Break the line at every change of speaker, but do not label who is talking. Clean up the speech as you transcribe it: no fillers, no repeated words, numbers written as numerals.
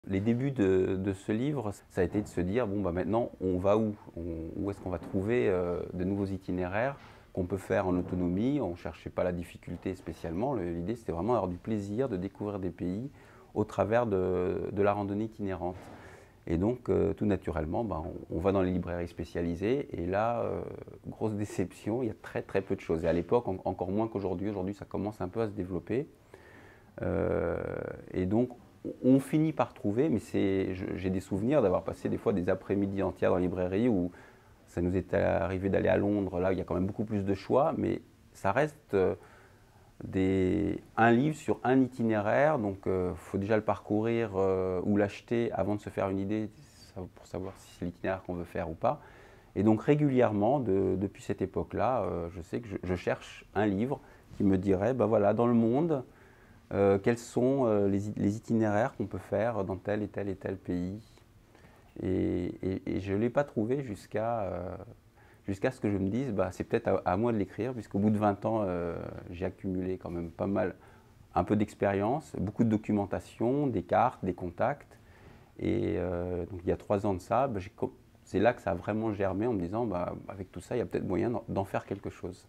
Les débuts de ce livre, ça a été de se dire, bon, bah, maintenant, on va où? Où est-ce qu'on va trouver de nouveaux itinéraires qu'on peut faire en autonomie? On ne cherchait pas la difficulté spécialement. L'idée, c'était vraiment d'avoir du plaisir, de découvrir des pays au travers de la randonnée itinérante. Et donc, tout naturellement, bah, on va dans les librairies spécialisées. Et là, grosse déception, il y a très très peu de choses. Et à l'époque, encore moins qu'aujourd'hui. Aujourd'hui, ça commence un peu à se développer. Euh, et donc, on finit par trouver, mais j'ai des souvenirs d'avoir passé des fois des après-midi entières dans la librairie où ça nous est arrivé d'aller à Londres, là il y a quand même beaucoup plus de choix, mais ça reste un livre sur un itinéraire, donc il faut déjà le parcourir ou l'acheter avant de se faire une idée pour savoir si c'est l'itinéraire qu'on veut faire ou pas. Et donc régulièrement, depuis cette époque-là, je sais que je cherche un livre qui me dirait, ben voilà, dans le monde, quels sont les itinéraires qu'on peut faire dans tel et tel pays. Et je ne l'ai pas trouvé jusqu'à ce que je me dise, bah, c'est peut-être à moi de l'écrire, puisqu'au bout de 20 ans, j'ai accumulé quand même pas mal, un peu d'expérience, beaucoup de documentation, des cartes, des contacts. Et donc il y a 3 ans de ça, bah, c'est là que ça a vraiment germé en me disant, bah, avec tout ça, il y a peut-être moyen d'en faire quelque chose.